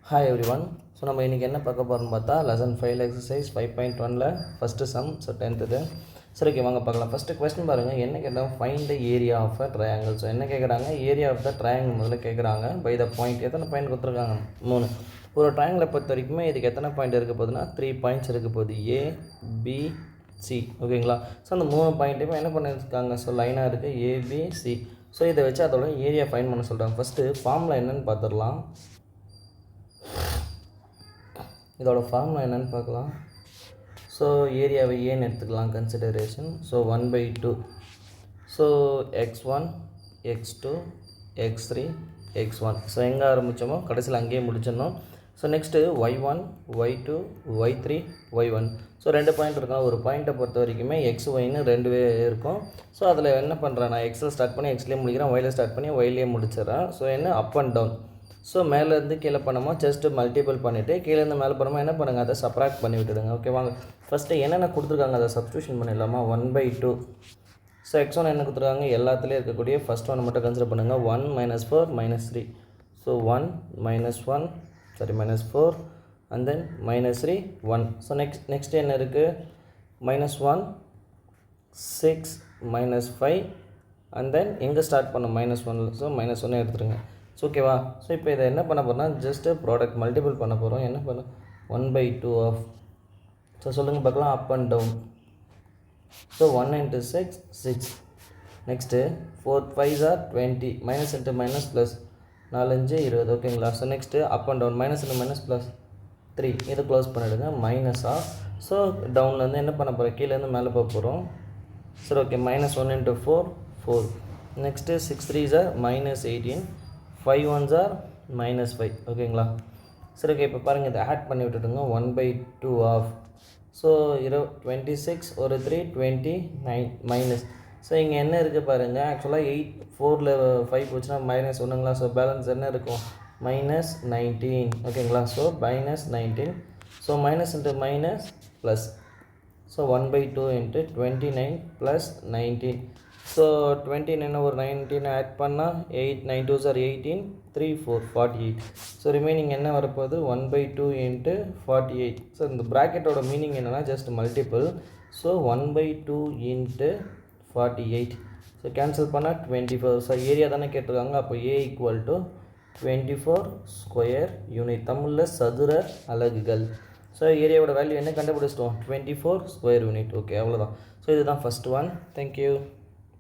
Hi every one. So நம்ம இன்றைக்கி என்ன பார்க்க போகிறோம்னு பார்த்தா லெசன் 5 எக்ஸசைஸ் 5.1ல் ஃபஸ்ட்டு சம். So 10th. சரி, ஓகே, வாங்க பார்க்கலாம். ஃபஸ்ட்டு கொஸ்டின் பாருங்கள். என்ன கேட்டால் find the area of a triangle. So என்ன கேட்குறாங்க, ஏரியா ஆஃப் த ட்ரையாங்கிள் முதல்ல கேட்குறாங்க. பை த பாயிண்ட் எத்தனை பாயிண்ட் கொடுத்துருக்காங்க? 3. ஒரு ட்ரையாங்கிளை பொறுத்த வரைக்குமே இதுக்கு எத்தனை பாயிண்ட் இருக்க போகுதுன்னா 3 பாயிண்ட்ஸ் இருக்க போகுது. ஏ, பி, சி. ஓகேங்களா? ஸோ அந்த 3 பாயிண்ட்டுமே என்ன பண்ணியிருக்காங்க? ஸோ லைனாக இருக்குது ஏபிசி. ஸோ இதை வச்சு அதோட ஏரியா ஃபைண்ட் பண்ண சொல்கிறாங்க. ஃபஸ்ட்டு ஃபார்முலா என்னென்னு பார்த்துடலாம். இதோட ஃபார்முலா என்னென்னு பார்க்கலாம். ஸோ ஏரியாவை ஏன்னு எடுத்துக்கலாம் consideration. So 1/2. So x1 x2 x3 x1. So எங்கே ஆரம்பித்தோமோ கடைசியில் அங்கேயே முடிச்சிடணும். So next y1 y2 y3 y1. So 2 point இருக்கும். ஒரு பாயிண்ட்டை பொறுத்த வரைக்குமே எக்ஸ் ஒய்னு 2 இருக்கும். ஸோ அதில் என்ன பண்ணுறேன், நான் எக்ஸில் ஸ்டார்ட் பண்ணி எக்ஸ்லேயே முடிக்கிறேன், ஒயில் ஸ்டார்ட் பண்ணி ஒய்லேயே முடிச்சிடறேன். ஸோ என்ன அப் அண்ட் டவுன். ஸோ மேலேருந்து கீழே பண்ணோமா ஜஸ்ட்டு மல்டிபிள் பண்ணிவிட்டு கீழேருந்து மேலே பண்ணோமா என்ன பண்ணுங்கள், அதை சப்ராக்ட் பண்ணி விட்டுடுங்க. ஓகே, வாங்க ஃபஸ்ட்டு என்னென்ன கொடுத்துருக்காங்க அதை சப்ஸ்டியூஷன் பண்ணிடலாமா. 1/2. ஸோ x1 என்ன கொடுத்துருக்காங்க, எல்லாத்துலேயும் இருக்கக்கூடிய ஃபஸ்ட் ஒன் மட்டும் கன்சிடர் பண்ணுங்கள். 1 - 4 - 3. So 1 - 1 -4 and then -3 1. So next என்ன இருக்குது, -1 6 -5 அண்ட் தென் எங்கே ஸ்டார்ட் பண்ணோம் -1. ஸோ -1 எடுத்துருங்க. ஸோ ஓகேவா. ஸோ இப்போ இதை என்ன பண்ண போகிறோம்னா ஜஸ்ட்டு ப்ராடக்ட் மல்டிபிள் பண்ண போகிறோம். என்ன பண்ண 1/2 ஆஃப். ஸோ சொல்லுங்கள் பார்க்கலாம், up and down. So 1 × 6 6. Next 4 5s are 20. Minus into minus plus 4 5 20. ஓகேங்களா. So next up and down minus into minus plus 3. இதை க்ளோஸ் பண்ணிவிடுங்க. Minus of. ஸோ டவுன்லேருந்து என்ன பண்ண போகிறோம், கீழேருந்து மேலே போக போகிறோம். சரி, okay. -1 × 4 4. Next 6 3s are -18. 5 1s are -5. ஓகேங்களா. சரி, ஓகே. இப்போ பாருங்கள், இதை ஆட் பண்ணி விட்டுட்டுங்க. 1/2 ஆஃப். ஸோ 26 ஒரு 3 29 மைனஸ். ஸோ இங்கே என்ன இருக்குது பாருங்கள், ஆக்சுவலாக 8 4ல் 5 போச்சுன்னா -1ங்களா. ஸோ பேலன்ஸ் என்ன இருக்கும், -19. ஓகேங்களா. So -19. So minus into minus plus. So 1/2 × 29 + 19. So 29 ஒரு 19 ஆட் பண்ணால் 8 9 2s are 18 3 4 48. ஸோ ரிமைனிங் என்ன வரப்போகுது, 1/2 × 48. ஸோ இந்த ப்ராக்கெட்டோட மீனிங் என்னென்னா just multiple. So 1/2 × 48. So cancel பண்ணால் 24. ஸோ ஏரியா தானே கேட்டிருக்காங்க. அப்போ A = 24 ஸ்கொயர் யூனிட். தமிழில் சதுர அலகுகள். ஸோ ஏரியாவோட வேல்யூ என்ன கண்டுபிடிச்சிட்டோம், 24 ஸ்கொயர் யூனிட். ஓகே, அவ்வளோதான். ஸோ இதுதான் ஃபஸ்ட் ஒன். தேங்க்யூ.